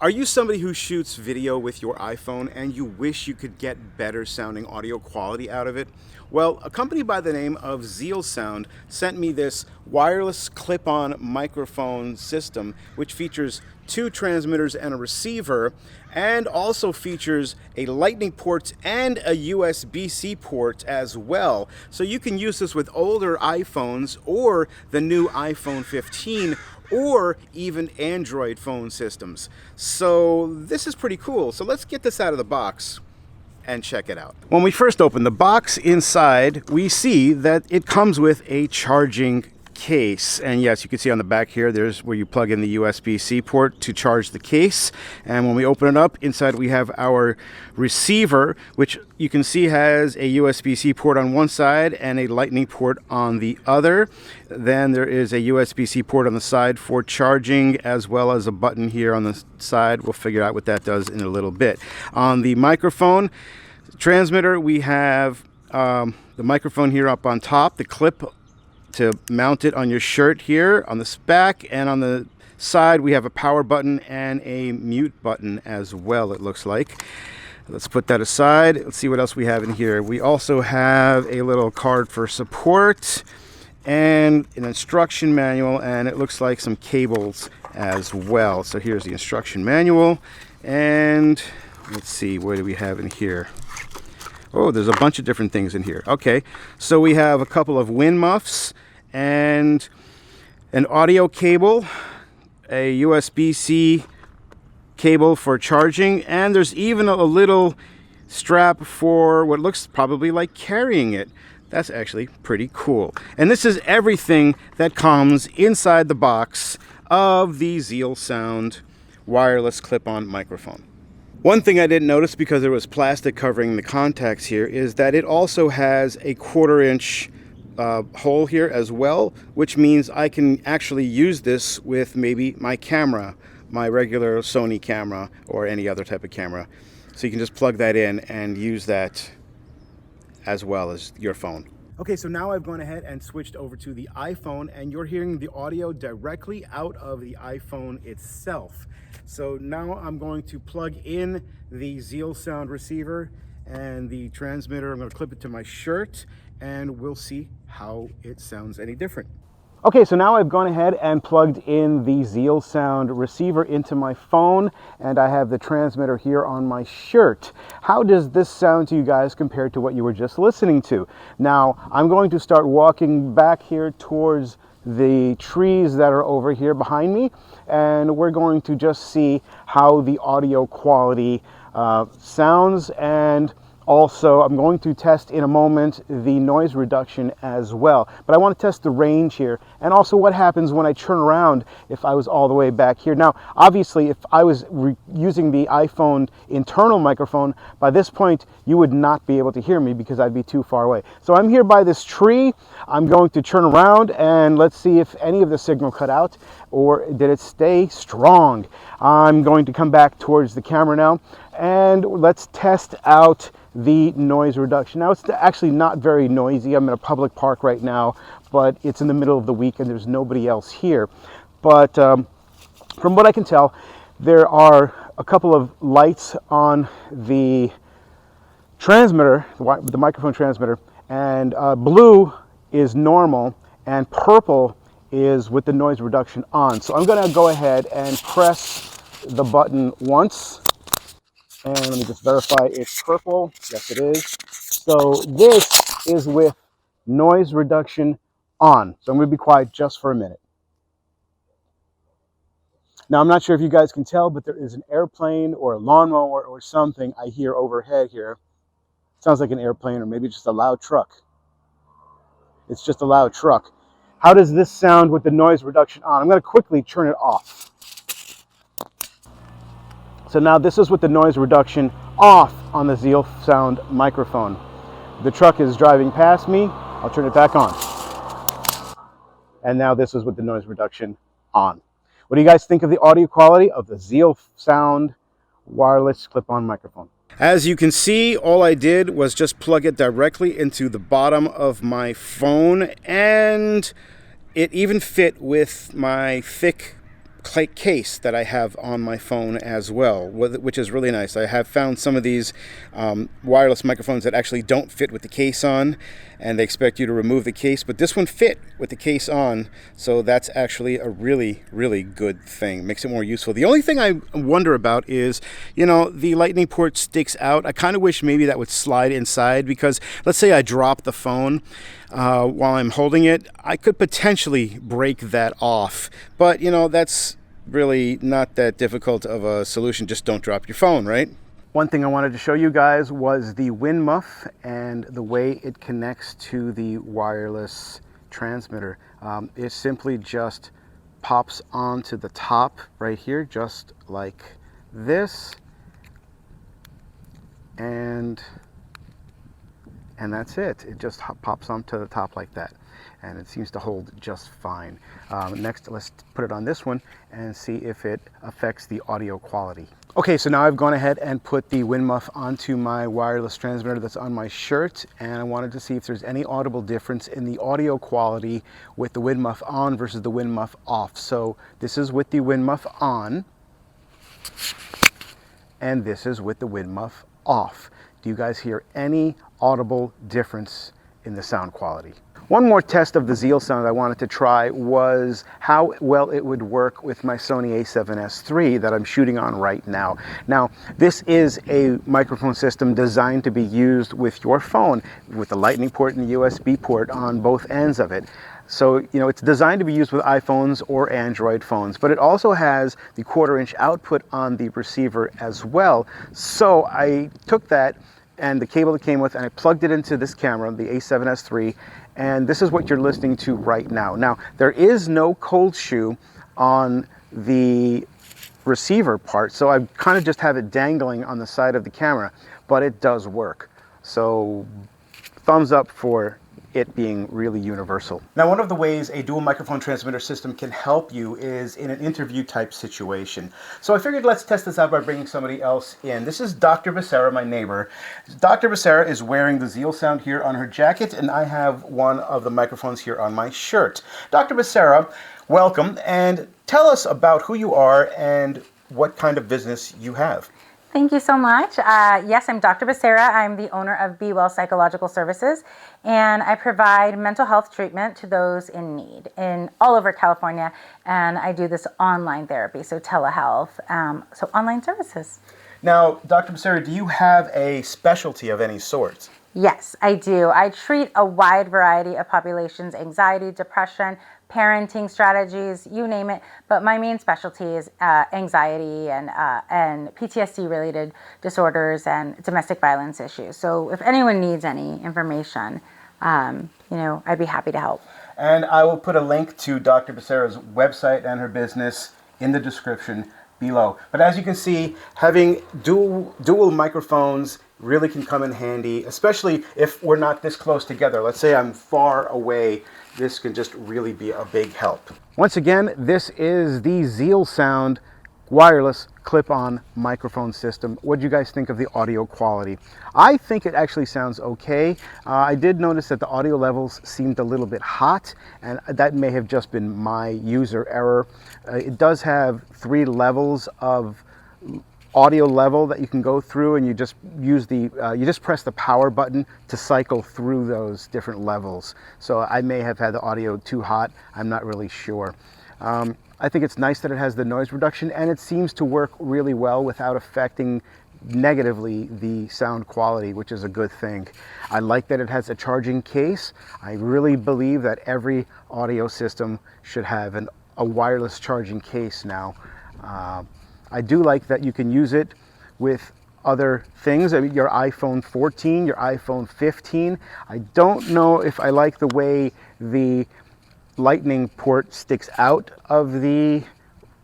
Are you somebody who shoots video with your iPhone and you wish you could get better sounding audio quality out of it? Well, a company by the name of ZealSound sent me this wireless clip-on microphone system, which features 2 transmitters and a receiver, and also features a lightning port and a USB-C port as well. So you can use this with older iPhones or the new iPhone 15 or even Android phone systems. So this is pretty cool. So let's get this out of the box and check it out. When we first open the box inside, we see that it comes with a charging case. And yes, you can see on the back here, there's where you plug in the USB-C port to charge the case. And when we open it up, inside we have our receiver, which you can see has a USB-C port on one side and a lightning port on the other. Then there is a USB-C port on the side for charging, as well as a button here on the side. We'll figure out what that does in a little bit. On the microphone transmitter, we have the microphone here up on top, the clip to mount it on your shirt here on the back, and on the side we have a power button and a mute button as well, it looks like. Let's put that aside. Let's see what else we have in here. We also have a little card for support and an instruction manual, and it looks like some cables as well. So here's the instruction manual, and let's see, what do we have in here? Oh, there's a bunch of different things in here. Okay, so we have a couple of wind muffs and an audio cable, a USB-C cable for charging, and there's even a little strap for what looks probably like carrying it. That's actually pretty cool. And this is everything that comes inside the box of the ZealSound wireless clip-on microphone. One thing I didn't notice, because there was plastic covering the contacts here, is that it also has a 1/4-inch hole here as well, which means I can actually use this with maybe my camera, my regular Sony camera or any other type of camera. So you can just plug that in and use that as well as your phone. Okay, so now I've gone ahead and switched over to the iPhone, and you're hearing the audio directly out of the iPhone itself. So now I'm going to plug in the ZealSound receiver and the transmitter. I'm going to clip it to my shirt, and we'll see how it sounds any different. Okay, so now I've gone ahead and plugged in the ZealSound receiver into my phone, and I have the transmitter here on my shirt. How does this sound to you guys compared to what you were just listening to? Now, I'm going to start walking back here towards the trees that are over here behind me, and we're going to just see how the audio quality sounds, and also I'm going to test in a moment the noise reduction as well. But I want to test the range here, and also what happens when I turn around if I was all the way back here. Now, obviously, if I was using the iPhone internal microphone, by this point you would not be able to hear me because I'd be too far away. So I'm here by this tree. I'm going to turn around and let's see if any of the signal cut out or did it stay strong. I'm going to come back towards the camera now, and let's test out the noise reduction. Now, it's actually not very noisy. I'm in a public park right now, but it's in the middle of the week and there's nobody else here. But from what I can tell, there are a couple of lights on the transmitter, the microphone transmitter, and blue is normal and purple is with the noise reduction on. So I'm going to go ahead and press the button once. And let me just verify it's purple. Yes, it is. So this is with noise reduction on. So I'm going to be quiet just for a minute. Now, I'm not sure if you guys can tell, but there is an airplane or a lawnmower or something I hear overhead here. Sounds like an airplane or maybe just a loud truck. It's just a loud truck. How does this sound with the noise reduction on? I'm going to quickly turn it off. So now this is with the noise reduction off on the ZealSound microphone. The truck is driving past me. I'll turn it back on. And now this is with the noise reduction on. What do you guys think of the audio quality of the ZealSound wireless clip-on microphone? As you can see, all I did was just plug it directly into the bottom of my phone, and it even fit with my thick case that I have on my phone as well, which is really nice. I have found some of these wireless microphones that actually don't fit with the case on, and they expect you to remove the case, but this one fit with the case on, so that's actually a really, really good thing. Makes it more useful. The only thing I wonder about is, you know, the lightning port sticks out. I kind of wish maybe that would slide inside, because let's say I drop the phone while I'm holding it, I could potentially break that off. But, you know, that's really not that difficult of a solution. Just don't drop your phone, right? One thing I wanted to show you guys was the Muff and the way it connects to the wireless transmitter. It simply just pops onto the top right here, just like this. And that's it. It just pops onto the top like that, and it seems to hold just fine. Next, let's put it on this one and see if it affects the audio quality. Okay, so now I've gone ahead and put the Muff onto my wireless transmitter that's on my shirt, and I wanted to see if there's any audible difference in the audio quality with the Muff on versus the Muff off. So this is with the Muff on, and this is with the Muff off. Do you guys hear any audible difference in the sound quality? One more test of the ZealSound I wanted to try was how well it would work with my Sony a7S III that I'm shooting on right now. Now, this is a microphone system designed to be used with your phone, with the lightning port and the USB port on both ends of it. So, you know, it's designed to be used with iPhones or Android phones, but it also has the 1/4-inch output on the receiver as well. So I took that and the cable that came with, and I plugged it into this camera, the a7S III, and this is what you're listening to right now. Now, there is no cold shoe on the receiver part, so I kind of just have it dangling on the side of the camera, but it does work. So, thumbs up for it being really universal. Now, one of the ways a dual microphone transmitter system can help you is in an interview type situation. So I figured let's test this out by bringing somebody else in. This is Dr. Becerra, my neighbor. Dr. Becerra is wearing the ZealSound here on her jacket, and I have one of the microphones here on my shirt. Dr. Becerra, welcome, and tell us about who you are and what kind of business you have. Thank you so much. Yes, I'm Dr. Becerra. I'm the owner of Be Well Psychological Services, and I provide mental health treatment to those in need in all over California, and I do this online therapy, so telehealth, so online services. Now, Dr. Becerra, do you have a specialty of any sort? Yes, I do. I treat a wide variety of populations: anxiety, depression, parenting strategies, you name it. But my main specialty is anxiety and PTSD-related disorders and domestic violence issues. So if anyone needs any information, you know, I'd be happy to help. And I will put a link to Dr. Becerra's website and her business in the description below. But as you can see, having dual microphones really can come in handy, especially if we're not this close together. Let's say I'm far away, this can just really be a big help. Once again, this is the ZealSound wireless clip-on microphone system. What do you guys think of the audio quality? I think it actually sounds okay. I did notice that the audio levels seemed a little bit hot, and that may have just been my user error. It does have 3 levels of audio level that you can go through, and you just use the you just press the power button to cycle through those different levels. So I may have had the audio too hot. I'm not really sure. I think it's nice that it has the noise reduction, and it seems to work really well without affecting negatively the sound quality, which is a good thing. I like that it has a charging case. I really believe that every audio system should have a wireless charging case now. I do like that you can use it with other things. I mean, your iPhone 14, your iPhone 15. I don't know if I like the way the lightning port sticks out of the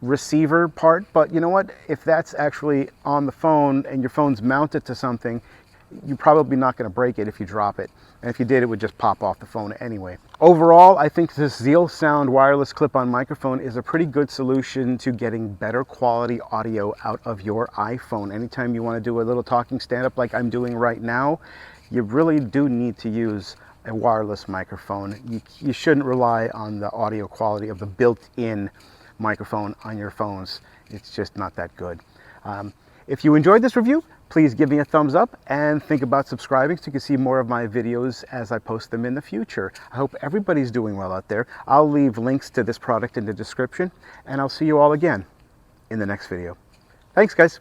receiver part, but you know what? If that's actually on the phone and your phone's mounted to something, you're probably not going to break it if you drop it. And if you did, it would just pop off the phone anyway. Overall, I think this ZealSound wireless clip-on microphone is a pretty good solution to getting better quality audio out of your iPhone. Anytime you want to do a little talking stand-up like I'm doing right now, you really do need to use a wireless microphone. You shouldn't rely on the audio quality of the built-in microphone on your phones. It's just not that good. If you enjoyed this review, please give me a thumbs up and think about subscribing so you can see more of my videos as I post them in the future. I hope everybody's doing well out there. I'll leave links to this product in the description, and I'll see you all again in the next video. Thanks, guys.